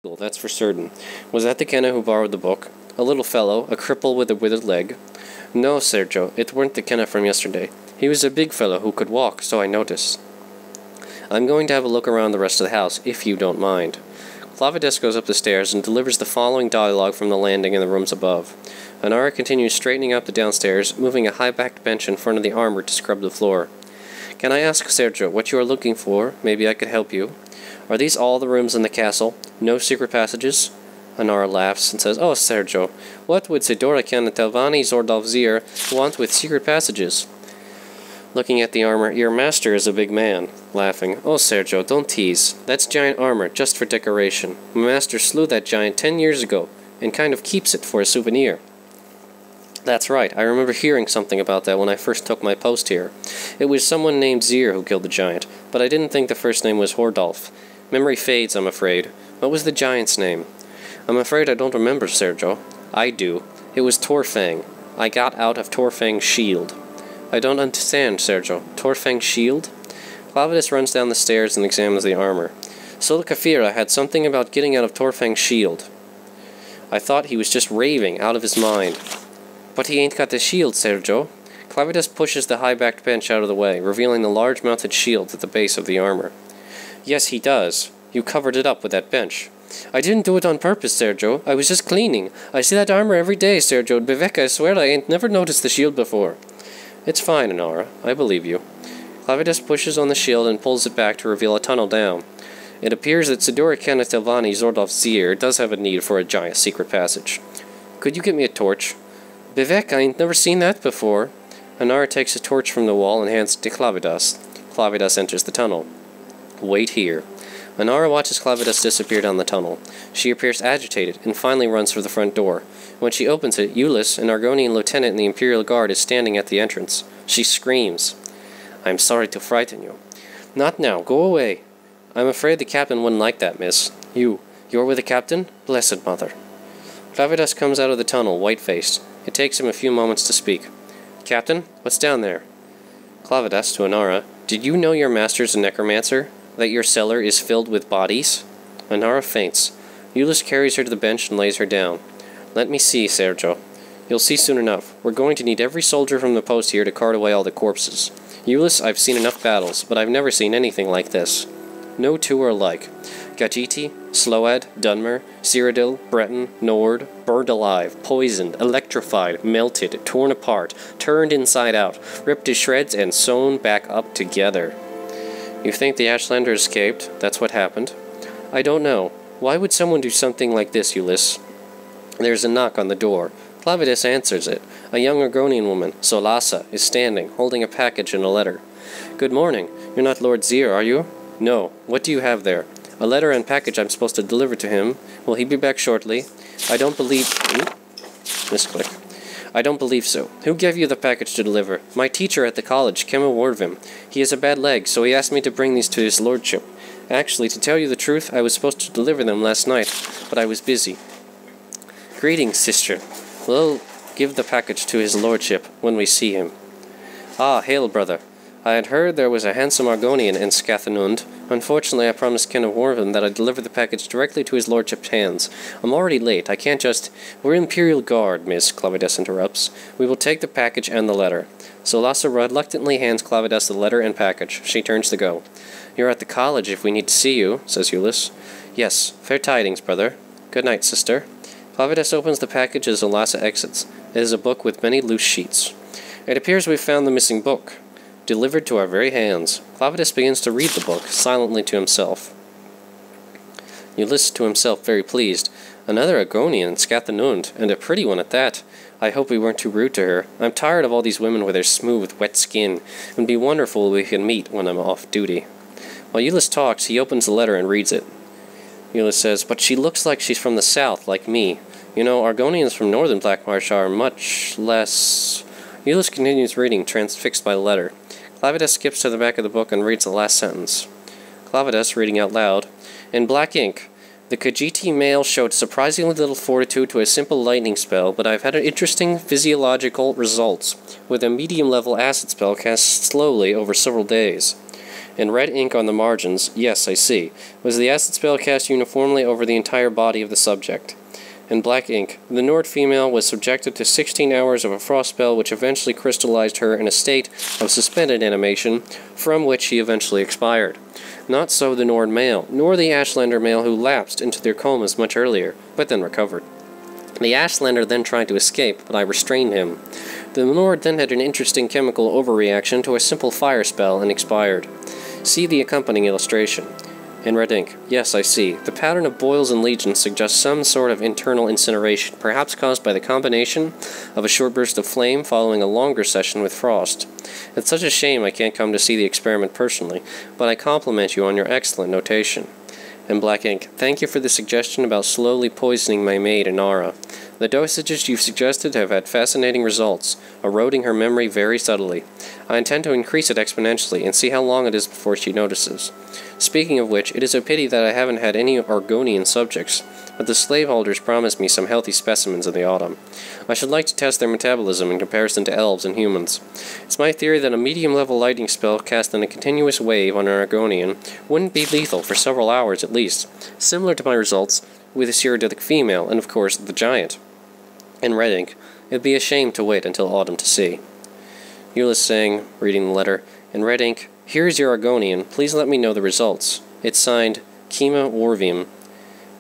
That's for certain. Was that the Kenna who borrowed the book? A little fellow, a cripple with a withered leg? No, Sergio, it weren't the Kenna from yesterday. He was a big fellow who could walk, so I noticed. I'm going to have a look around the rest of the house, if you don't mind. Clavides goes up the stairs and delivers the following dialogue from the landing in the rooms above. Anara continues straightening up the downstairs, moving a high-backed bench in front of the armor to scrub the floor. Can I ask, Sergio, what you are looking for? Maybe I could help you. Are these all the rooms in the castle? No secret passages? Anara laughs and says, Oh, Sergio, what would Sidora Canatelvani Zordov Xyr want with secret passages? Looking at the armor, your master is a big man. Laughing, Oh, Sergio, don't tease. That's giant armor, just for decoration. My master slew that giant 10 years ago, and kind of keeps it for a souvenir. That's right, I remember hearing something about that when I first took my post here. It was someone named Xyr who killed the giant, but I didn't think the first name was Hordolf. Memory fades, I'm afraid. What was the giant's name? I'm afraid I don't remember, Sergio. I do. It was Torfang. I got out of Torfang's shield. I don't understand, Sergio. Torfang's shield? Clavides runs down the stairs and examines the armor. Solikafira had something about getting out of Torfang's shield. I thought he was just raving out of his mind. But he ain't got the shield, Sergio. Clavides pushes the high-backed bench out of the way, revealing the large-mounted shield at the base of the armor. Yes, he does. You covered it up with that bench. I didn't do it on purpose, Sergio. I was just cleaning. I see that armor every day, Sergio. Beveka, I swear I ain't never noticed the shield before. It's fine, Anara. I believe you. Clavides pushes on the shield and pulls it back to reveal a tunnel down. It appears that Sidora Canatelvani Zordov Xyr does have a need for a giant secret passage. Could you get me a torch? Bevek, I ain't never seen that before. Anara takes a torch from the wall and hands it to Clavidas. Clavidas enters the tunnel. Wait here. Anara watches Clavidas disappear down the tunnel. She appears agitated and finally runs for the front door. When she opens it, Eulis, an Argonian lieutenant in the Imperial Guard, is standing at the entrance. She screams. I'm sorry to frighten you. Not now. Go away. I'm afraid the captain wouldn't like that, miss. You're with the captain? Blessed mother. Clavidas comes out of the tunnel, white-faced. It takes him a few moments to speak. Captain, what's down there? Clavidas to Anara. Did you know your master's a necromancer? That your cellar is filled with bodies? Anara faints. Eulis carries her to the bench and lays her down. Let me see, Sergio. You'll see soon enough. We're going to need every soldier from the post here to cart away all the corpses. Eulis, I've seen enough battles, but I've never seen anything like this. No two are alike. Gajiti, Sload, Dunmer, Cyrodiil, Breton, Nord, burned alive, poisoned, electrified, melted, torn apart, turned inside out, ripped to shreds, and sewn back up together. You think the Ashlander escaped? That's what happened? I don't know. Why would someone do something like this, Eulis? There's a knock on the door. Clavidas answers it. A young Argonian woman, Solasa, is standing, holding a package and a letter. Good morning. You're not Lord Xyr, are you? No. What do you have there? A letter and package I'm supposed to deliver to him. Will he be back shortly? I don't believe... Misclick. I don't believe so. Who gave you the package to deliver? My teacher at the college, Kema Warvim. He has a bad leg, so he asked me to bring these to his lordship. Actually, to tell you the truth, I was supposed to deliver them last night, but I was busy. Greetings, sister. We'll give the package to his lordship when we see him. Ah, hail, brother. I had heard there was a handsome Argonian in Scathanund. Unfortunately, I promised Ken of Warvin that I'd deliver the package directly to his lordship's hands. I'm already late. I can't just... We're Imperial Guard, Miss, Clavidas interrupts. We will take the package and the letter. Solasa reluctantly hands Clavidas the letter and package. She turns to go. You're at the college if we need to see you, says Eulis. Yes, fair tidings, brother. Good night, sister. Clavidas opens the package as Solasa exits. It is a book with many loose sheets. It appears we've found the missing book. Delivered to our very hands. Clavidas begins to read the book, silently to himself. Eulis to himself, very pleased. Another Argonian in Scathanund, and a pretty one at that. I hope we weren't too rude to her. I'm tired of all these women with their smooth, wet skin. It would be wonderful if we can meet when I'm off duty. While Eulis talks, he opens the letter and reads it. Eulis says, But she looks like she's from the south, like me. You know, Argonians from northern Blackmarsh are much less... Eulis continues reading, transfixed by the letter. Clavidas skips to the back of the book and reads the last sentence. Clavidas, reading out loud, In black ink, the Khajiiti male showed surprisingly little fortitude to a simple lightning spell, but I've had interesting physiological results, with a medium-level acid spell cast slowly over several days. In red ink on the margins, yes, I see, was the acid spell cast uniformly over the entire body of the subject. In black ink, the Nord female was subjected to 16 hours of a frost spell which eventually crystallized her in a state of suspended animation, from which she eventually expired. Not so the Nord male, nor the Ashlander male who lapsed into their comas much earlier, but then recovered. The Ashlander then tried to escape, but I restrained him. The Nord then had an interesting chemical overreaction to a simple fire spell and expired. See the accompanying illustration. In red ink, yes, I see. The pattern of boils and legions suggests some sort of internal incineration, perhaps caused by the combination of a short burst of flame following a longer session with frost. It's such a shame I can't come to see the experiment personally, but I compliment you on your excellent notation. In black ink, thank you for the suggestion about slowly poisoning my maid, Inara. The dosages you've suggested have had fascinating results, eroding her memory very subtly. I intend to increase it exponentially and see how long it is before she notices. Speaking of which, it is a pity that I haven't had any Argonian subjects, but the slaveholders promised me some healthy specimens in the autumn. I should like to test their metabolism in comparison to elves and humans. It's my theory that a medium-level lightning spell cast in a continuous wave on an Argonian wouldn't be lethal for several hours at least, similar to my results with the Cyrodiilic female and, of course, the giant. In red ink, it'd be a shame to wait until autumn to see. Euless saying, reading the letter, in red ink, here is your Argonian, please let me know the results. It's signed, Kima Warvim.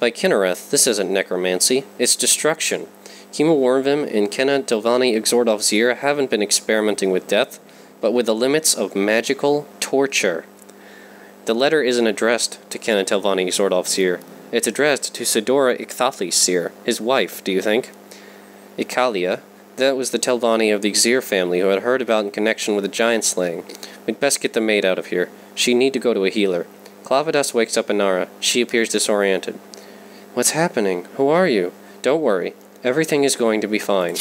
By Kinnereth, this isn't necromancy, it's destruction. Kima Warvim and Kenna Telvanni Exordolf Xyr haven't been experimenting with death, but with the limits of magical torture. The letter isn't addressed to Kenna Telvanni Exordolf Xyr. It's addressed to Sidora Ichthathli Xyr, his wife, do you think? Ikalia, that was the Telvanni of the Xyr family who had heard about in connection with the giant slaying. We'd best get the maid out of here. She'd need to go to a healer. Clavidas wakes up Inara. She appears disoriented. What's happening? Who are you? Don't worry. Everything is going to be fine.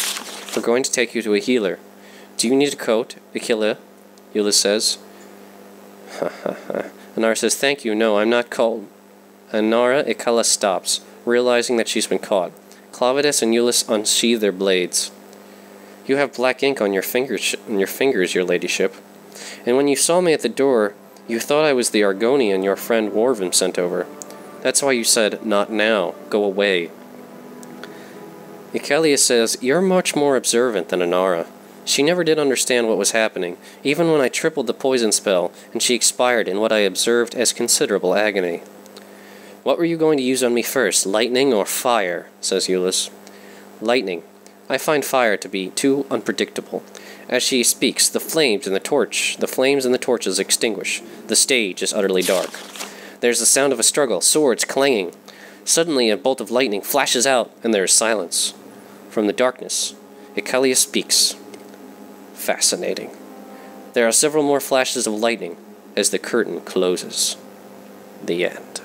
We're going to take you to a healer. Do you need a coat, Ikilia? Euless says. Ha ha ha. Inara says, thank you, no, I'm not cold. Inara Ikala stops, realizing that she's been caught. Clavidas and Euless unsheathe their blades. You have black ink on your fingers, your ladyship. And when you saw me at the door, you thought I was the Argonian your friend Warvim sent over. That's why you said, not now, go away. Ikalia says, you're much more observant than Inara. She never did understand what was happening, even when I tripled the poison spell, and she expired in what I observed as considerable agony. What were you going to use on me first, lightning or fire? Says Euless. Lightning. I find fire to be too unpredictable. As she speaks, the flames and the torches extinguish. The stage is utterly dark. There's the sound of a struggle, swords clanging. Suddenly a bolt of lightning flashes out, and there is silence. From the darkness, Ikalia speaks. Fascinating. There are several more flashes of lightning as the curtain closes. The end.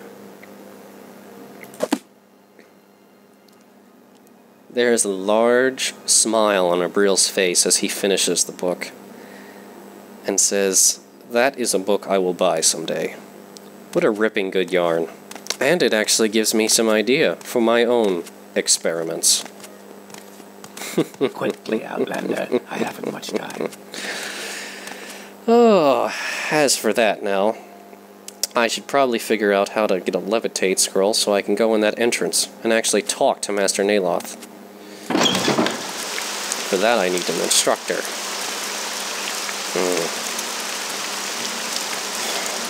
There is a large smile on Abreel's face as he finishes the book, and says, that is a book I will buy someday. What a ripping good yarn. And it actually gives me some idea for my own experiments. Quickly, Outlander. I haven't much time. Oh, as for that now, I should probably figure out how to get a levitate scroll so I can go in that entrance and actually talk to Master Naloth. For that I need an instructor.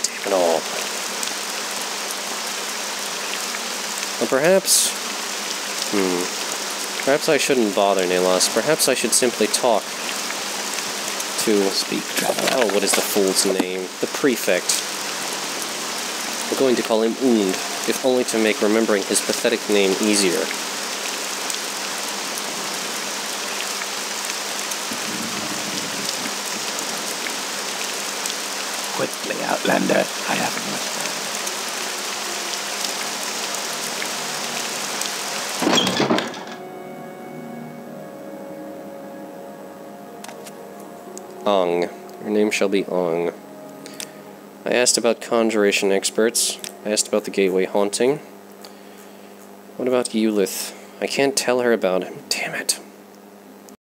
Damn it all. Or perhaps I shouldn't bother Naloth. Perhaps I should simply talk to... Speak, traveler. Oh, what is the fool's name? The prefect. I'm going to call him Und, if only to make remembering his pathetic name easier. Quickly, Outlander. I haven't much time. Ong. Your name shall be Ong. I asked about conjuration experts. I asked about the gateway haunting. What about Eulith? I can't tell her about him. Damn it.